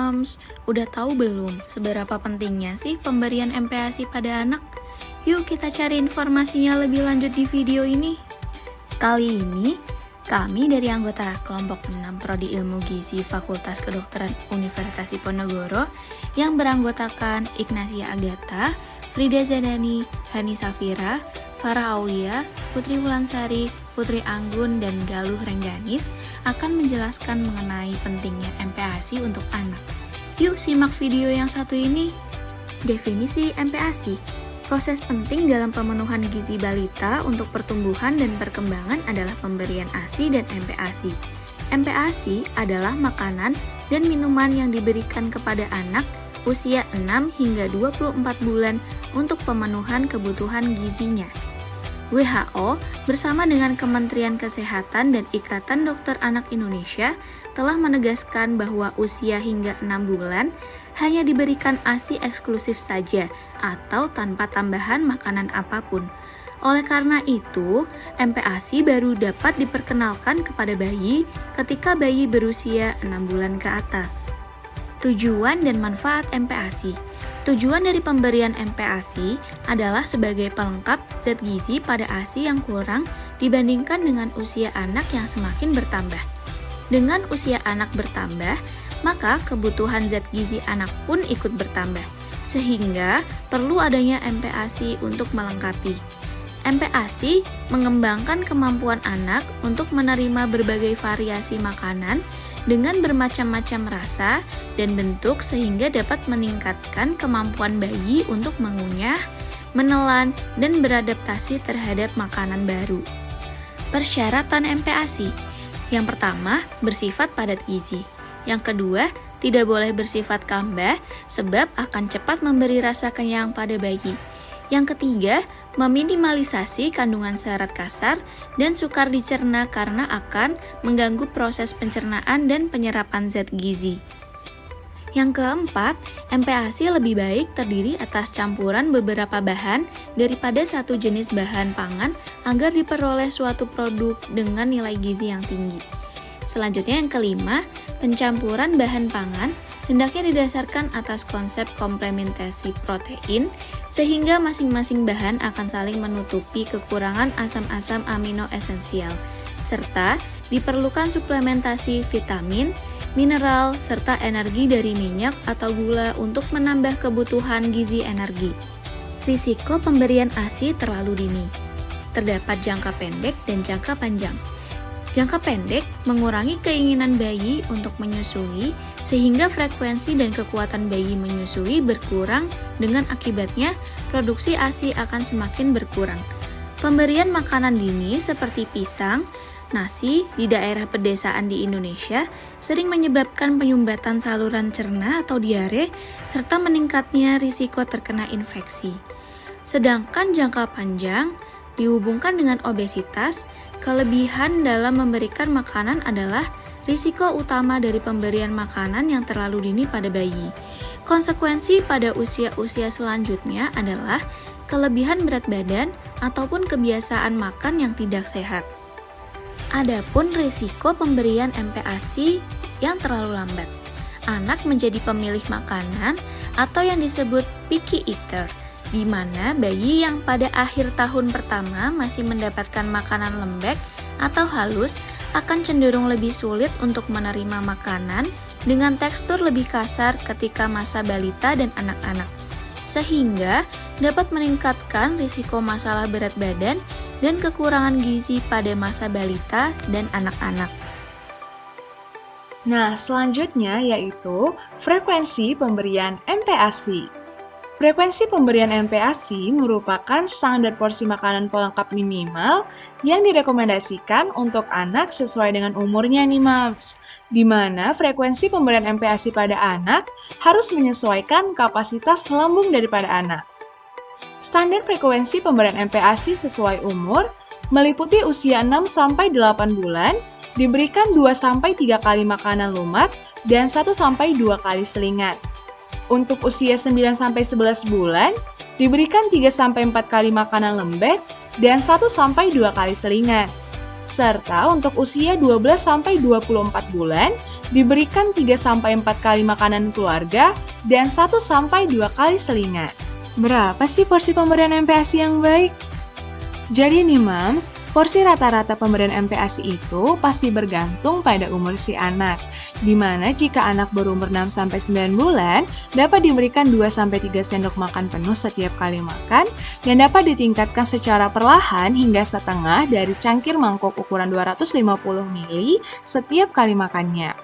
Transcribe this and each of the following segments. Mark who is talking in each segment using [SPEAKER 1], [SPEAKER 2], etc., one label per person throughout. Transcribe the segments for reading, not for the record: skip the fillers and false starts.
[SPEAKER 1] Moms, udah tahu belum seberapa pentingnya sih pemberian MPASI pada anak? Yuk kita cari informasinya lebih lanjut di video ini. Kali ini, kami dari anggota kelompok 6 Prodi Ilmu Gizi Fakultas Kedokteran Universitas Diponegoro yang beranggotakan Ignacia Agatha, Frida Zadani, Hani Safira, Farah Aulia, Putri Wulansari, Putri Anggun, dan Galuh Rengganis akan menjelaskan mengenai pentingnya MPASI untuk anak. Yuk simak video yang satu ini. Definisi MPASI. Proses penting dalam pemenuhan gizi balita untuk pertumbuhan dan perkembangan adalah pemberian ASI dan MPASI. MPASI adalah makanan dan minuman yang diberikan kepada anak usia 6 hingga 24 bulan untuk pemenuhan kebutuhan gizinya. WHO bersama dengan Kementerian Kesehatan dan Ikatan Dokter Anak Indonesia telah menegaskan bahwa usia hingga 6 bulan hanya diberikan ASI eksklusif saja atau tanpa tambahan makanan apapun. Oleh karena itu, MPASI baru dapat diperkenalkan kepada bayi ketika bayi berusia 6 bulan ke atas. Tujuan dan manfaat MPASI. Tujuan dari pemberian MPASI adalah sebagai pelengkap zat gizi pada ASI yang kurang dibandingkan dengan usia anak yang semakin bertambah. Dengan usia anak bertambah, maka kebutuhan zat gizi anak pun ikut bertambah, sehingga perlu adanya MPASI untuk melengkapi. MPASI mengembangkan kemampuan anak untuk menerima berbagai variasi makanan dengan bermacam-macam rasa dan bentuk sehingga dapat meningkatkan kemampuan bayi untuk mengunyah, menelan, dan beradaptasi terhadap makanan baru. Persyaratan MPASI. Yang pertama, bersifat padat gizi. Yang kedua, tidak boleh bersifat kambah sebab akan cepat memberi rasa kenyang pada bayi. Yang ketiga, meminimalisasi kandungan serat kasar dan sukar dicerna karena akan mengganggu proses pencernaan dan penyerapan zat gizi. Yang keempat, MPASI lebih baik terdiri atas campuran beberapa bahan daripada satu jenis bahan pangan agar diperoleh suatu produk dengan nilai gizi yang tinggi. Selanjutnya yang kelima, pencampuran bahan pangan hendaknya didasarkan atas konsep komplementasi protein, sehingga masing-masing bahan akan saling menutupi kekurangan asam-asam amino esensial, serta diperlukan suplementasi vitamin, mineral, serta energi dari minyak atau gula untuk menambah kebutuhan gizi energi. Risiko pemberian ASI terlalu dini. Terdapat jangka pendek dan jangka panjang. Jangka pendek mengurangi keinginan bayi untuk menyusui sehingga frekuensi dan kekuatan bayi menyusui berkurang, dengan akibatnya produksi ASI akan semakin berkurang. Pemberian makanan dini seperti pisang, nasi di daerah pedesaan di Indonesia sering menyebabkan penyumbatan saluran cerna atau diare serta meningkatnya risiko terkena infeksi. Sedangkan jangka panjang dihubungkan dengan obesitas. Kelebihan dalam memberikan makanan adalah risiko utama dari pemberian makanan yang terlalu dini pada bayi. Konsekuensi pada usia-usia selanjutnya adalah kelebihan berat badan ataupun kebiasaan makan yang tidak sehat. Adapun risiko pemberian MPASI yang terlalu lambat. Anak menjadi pemilih makanan atau yang disebut picky eater, di mana bayi yang pada akhir tahun pertama masih mendapatkan makanan lembek atau halus akan cenderung lebih sulit untuk menerima makanan dengan tekstur lebih kasar ketika masa balita dan anak-anak, sehingga dapat meningkatkan risiko masalah berat badan dan kekurangan gizi pada masa balita dan anak-anak.
[SPEAKER 2] Nah, selanjutnya yaitu frekuensi pemberian MPASI. Frekuensi pemberian MPASI merupakan standar porsi makanan pelengkap minimal yang direkomendasikan untuk anak sesuai dengan umurnya nih Mams, di mana frekuensi pemberian MPASI pada anak harus menyesuaikan kapasitas lambung daripada anak. Standar frekuensi pemberian MPASI sesuai umur meliputi usia 6-8 bulan, diberikan 2-3 kali makanan lumat dan 1-2 kali selingan. Untuk usia 9-11 bulan, diberikan 3-4 kali makanan lembek dan 1-2 kali selingan. Serta untuk usia 12-24 bulan, Diberikan 3-4 kali makanan keluarga dan 1-2 kali selingan. Berapa sih porsi pemberian MPASI yang baik? Jadi nih Mams, porsi rata-rata pemberian MPASI itu pasti bergantung pada umur si anak. Dimana jika anak berumur 6-9 bulan, dapat diberikan 2-3 sendok makan penuh setiap kali makan, dan dapat ditingkatkan secara perlahan hingga setengah dari cangkir mangkok ukuran 250 ml setiap kali makannya.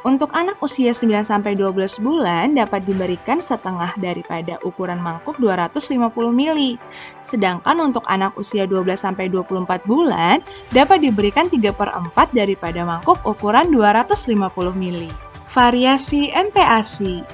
[SPEAKER 2] Untuk anak usia 9-12 bulan dapat diberikan setengah daripada ukuran mangkuk 250 ml. Sedangkan untuk anak usia 12-24 bulan dapat diberikan 3/4 daripada mangkuk ukuran 250 ml. Variasi MPASI.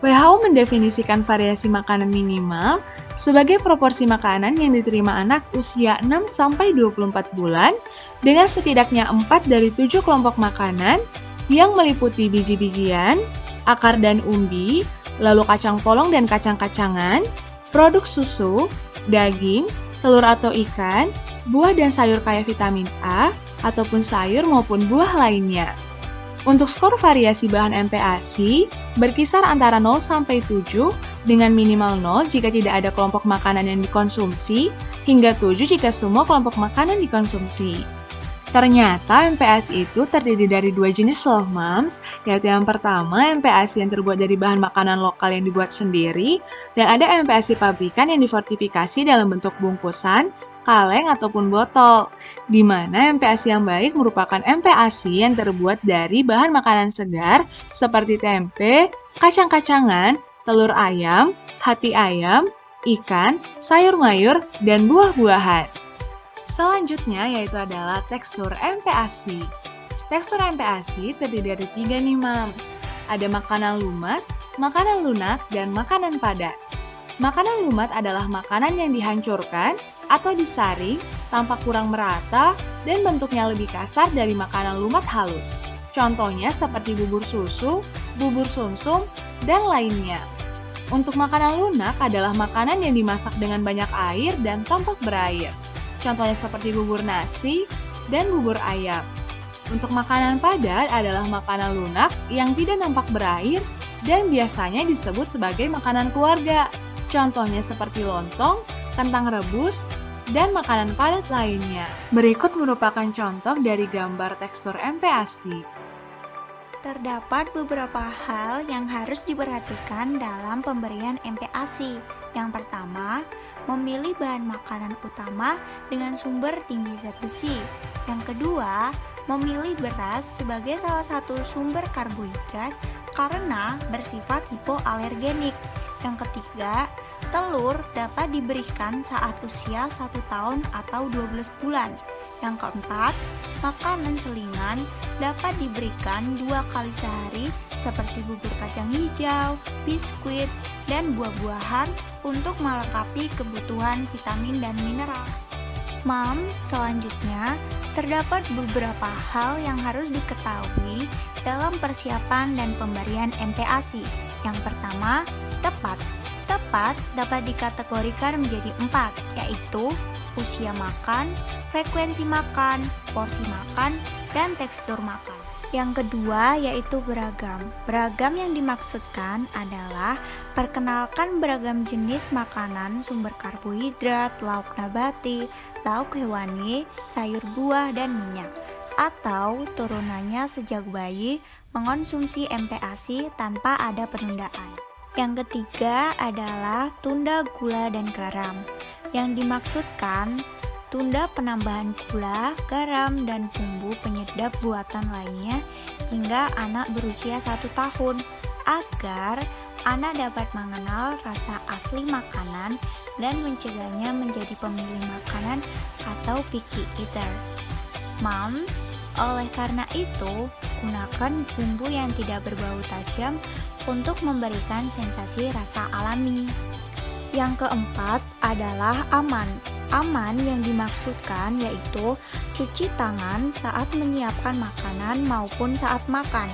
[SPEAKER 2] WHO mendefinisikan variasi makanan minimal sebagai proporsi makanan yang diterima anak usia 6-24 bulan dengan setidaknya 4 dari 7 kelompok makanan yang meliputi biji-bijian, akar dan umbi, lalu kacang polong dan kacang-kacangan, produk susu, daging, telur atau ikan, buah dan sayur kaya vitamin A, ataupun sayur maupun buah lainnya. Untuk skor variasi bahan MPASI berkisar antara 0-7 dengan minimal 0 jika tidak ada kelompok makanan yang dikonsumsi, hingga 7 jika semua kelompok makanan dikonsumsi. Ternyata MPASI itu terdiri dari 2 jenis loh Mams, yaitu yang pertama MPASI yang terbuat dari bahan makanan lokal yang dibuat sendiri, dan ada MPASI pabrikan yang difortifikasi dalam bentuk bungkusan, kaleng, ataupun botol. Di mana MPASI yang baik merupakan MPASI yang terbuat dari bahan makanan segar seperti tempe, kacang-kacangan, telur ayam, hati ayam, ikan, sayur mayur, dan buah-buahan. Selanjutnya yaitu adalah tekstur MPASI. Tekstur MPASI terdiri dari 3 nih Mams. Ada makanan lumat, makanan lunak, dan makanan padat. Makanan lumat adalah makanan yang dihancurkan atau disaring tampak kurang merata dan bentuknya lebih kasar dari makanan lumat halus. Contohnya seperti bubur susu, bubur sumsum, dan lainnya. Untuk makanan lunak adalah makanan yang dimasak dengan banyak air dan tampak berair. Contohnya seperti bubur nasi dan bubur ayam. Untuk makanan padat adalah makanan lunak yang tidak nampak berair dan biasanya disebut sebagai makanan keluarga. Contohnya seperti lontong, kentang rebus, dan makanan padat lainnya. Berikut merupakan contoh dari gambar tekstur MPASI.
[SPEAKER 3] Terdapat beberapa hal yang harus diperhatikan dalam pemberian MPASI. Yang pertama, memilih bahan makanan utama dengan sumber tinggi zat besi. Yang kedua, memilih beras sebagai salah satu sumber karbohidrat karena bersifat hipoalergenik. Yang ketiga, telur dapat diberikan saat usia 1 tahun atau 12 bulan. Yang keempat, makanan selingan dapat diberikan 2 kali sehari seperti bubur kacang hijau, biskuit, dan buah-buahan untuk melengkapi kebutuhan vitamin dan mineral. Mam, selanjutnya terdapat beberapa hal yang harus diketahui dalam persiapan dan pemberian MPASI. Yang pertama, tepat. Tepat dapat dikategorikan menjadi 4, yaitu usia makan, frekuensi makan, porsi makan, dan tekstur makan. Yang kedua yaitu beragam. Beragam yang dimaksudkan adalah perkenalkan beragam jenis makanan sumber karbohidrat, lauk nabati, lauk hewani, sayur buah, dan minyak. Atau turunannya sejak bayi mengonsumsi MPASI tanpa ada penundaan. Yang ketiga adalah tunda gula dan garam. Yang dimaksudkan tunda penambahan gula, garam, dan bumbu penyedap buatan lainnya hingga anak berusia 1 tahun agar anak dapat mengenal rasa asli makanan dan mencegahnya menjadi pemilih makanan atau picky eater. Moms, oleh karena itu, gunakan bumbu yang tidak berbau tajam untuk memberikan sensasi rasa alami. Yang keempat adalah aman. Aman yang dimaksudkan yaitu cuci tangan saat menyiapkan makanan maupun saat makan.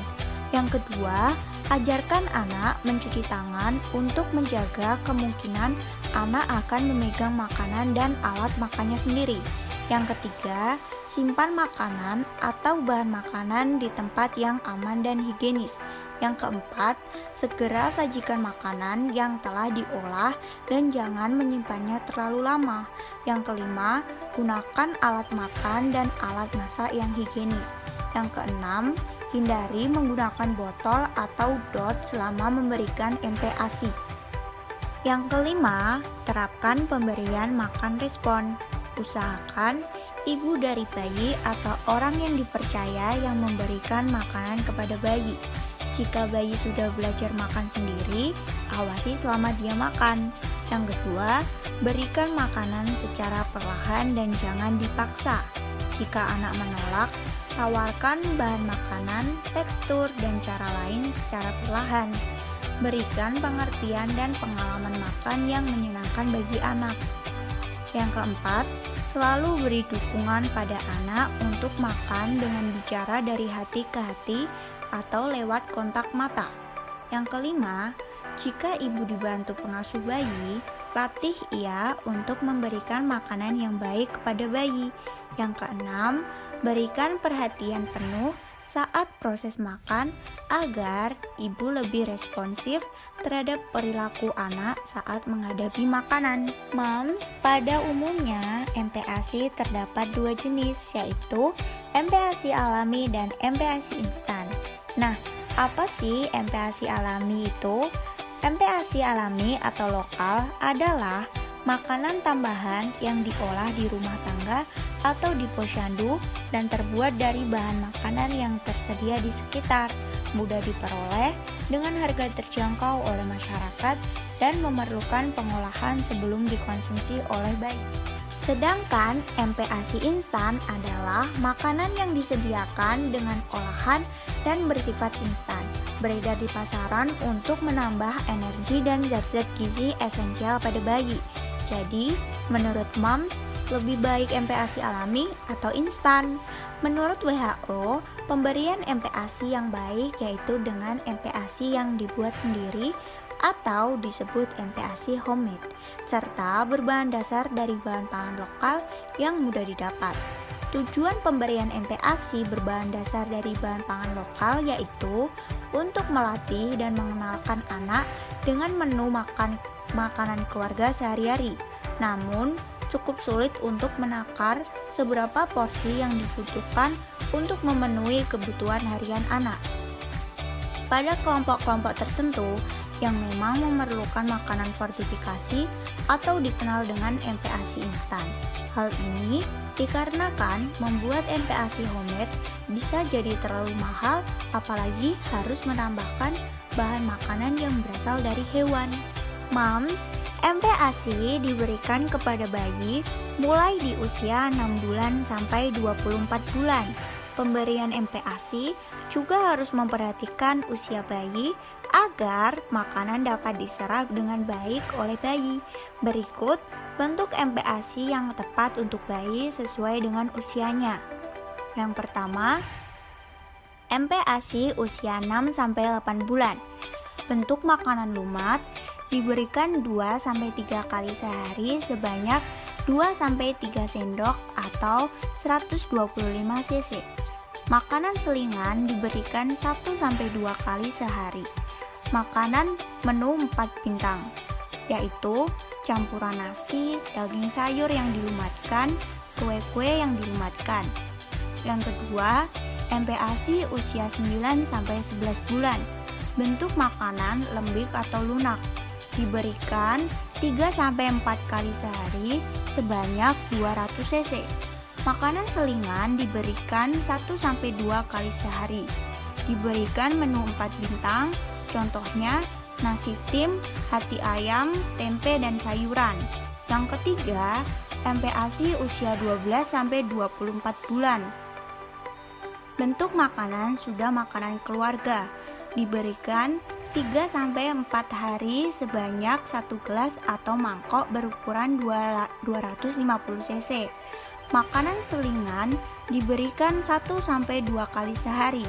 [SPEAKER 3] Yang kedua, ajarkan anak mencuci tangan untuk menjaga kemungkinan anak akan memegang makanan dan alat makannya sendiri. Yang ketiga, simpan makanan atau bahan makanan di tempat yang aman dan higienis. Yang keempat, segera sajikan makanan yang telah diolah dan jangan menyimpannya terlalu lama. Yang kelima, gunakan alat makan dan alat masak yang higienis. Yang keenam, hindari menggunakan botol atau dot selama memberikan MPASI. Yang kelima, terapkan pemberian makan respon. Usahakan ibu dari bayi atau orang yang dipercaya yang memberikan makanan kepada bayi. Jika bayi sudah belajar makan sendiri, awasi selama dia makan. Yang kedua, berikan makanan secara perlahan dan jangan dipaksa. Jika anak menolak, tawarkan bahan makanan, tekstur, dan cara lain secara perlahan. Berikan pengertian dan pengalaman makan yang menyenangkan bagi anak. Yang keempat, selalu beri dukungan pada anak untuk makan dengan bicara dari hati ke hati atau lewat kontak mata. Yang kelima, jika ibu dibantu pengasuh bayi, latih ia untuk memberikan makanan yang baik kepada bayi. Yang keenam, berikan perhatian penuh saat proses makan agar ibu lebih responsif terhadap perilaku anak saat menghadapi makanan. Moms, pada umumnya MPASI terdapat dua jenis, yaitu MPASI alami dan MPASI instan. Nah, apa sih MPASI alami itu? MPASI alami atau lokal adalah makanan tambahan yang diolah di rumah tangga atau di posyandu dan terbuat dari bahan makanan yang tersedia di sekitar, mudah diperoleh dengan harga terjangkau oleh masyarakat dan memerlukan pengolahan sebelum dikonsumsi oleh bayi. Sedangkan MPASI instan adalah makanan yang disediakan dengan olahan dan bersifat instan, beredar di pasaran untuk menambah energi dan zat-zat gizi esensial pada bayi. Jadi, menurut Moms, lebih baik MPASI alami atau instan? Menurut WHO, pemberian MPASI yang baik yaitu dengan MPASI yang dibuat sendiri atau disebut MPASI homemade, serta berbahan dasar dari bahan pangan lokal yang mudah didapat. Tujuan pemberian MPASI berbahan dasar dari bahan pangan lokal yaitu untuk melatih dan mengenalkan anak dengan menu makanan keluarga sehari-hari. Namun, cukup sulit untuk menakar seberapa porsi yang dibutuhkan untuk memenuhi kebutuhan harian anak. Pada kelompok-kelompok tertentu yang memang memerlukan makanan fortifikasi atau dikenal dengan MPASI instan. Hal ini dikarenakan membuat MPASI homemade bisa jadi terlalu mahal, apalagi harus menambahkan bahan makanan yang berasal dari hewan. Moms, MPASI diberikan kepada bayi mulai di usia 6 bulan sampai 24 bulan. Pemberian MPASI juga harus memperhatikan usia bayi agar makanan dapat diserap dengan baik oleh bayi. Berikut bentuk MPASI yang tepat untuk bayi sesuai dengan usianya. Yang pertama, MPASI usia 6 sampai 8 bulan. Bentuk makanan lumat diberikan 2-3 kali sehari sebanyak 2-3 sendok atau 125 cc. Makanan selingan diberikan 1-2 kali sehari. Makanan menu 4 bintang, yaitu campuran nasi, daging sayur yang dilumatkan, kue-kue yang dilumatkan. Yang kedua, MPASI usia 9-11 bulan. Bentuk makanan lembik atau lunak. Diberikan 3-4 kali sehari sebanyak 200 cc. Makanan selingan diberikan 1-2 kali sehari. Diberikan menu 4 bintang, contohnya nasi tim, hati ayam, tempe, dan sayuran. Yang ketiga, MPASI usia 12-24 bulan. Bentuk makanan sudah makanan keluarga. Diberikan 3-4 hari sebanyak 1 gelas atau mangkok berukuran 250 cc. Makanan selingan diberikan 1-2 kali sehari.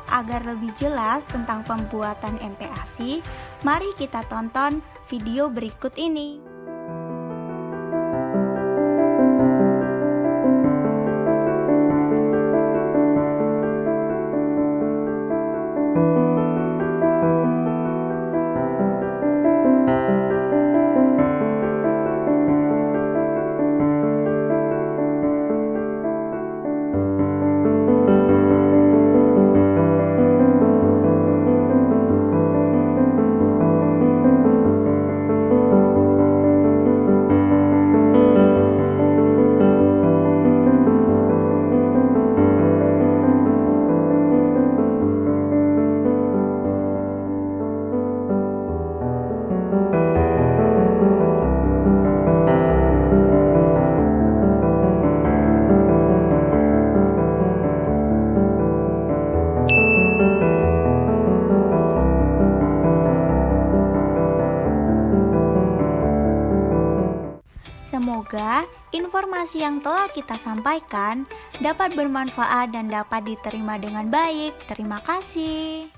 [SPEAKER 3] Agar lebih jelas tentang pembuatan MPASI, mari kita tonton video berikut ini. Semoga informasi yang telah kita sampaikan dapat bermanfaat dan dapat diterima dengan baik. Terima kasih.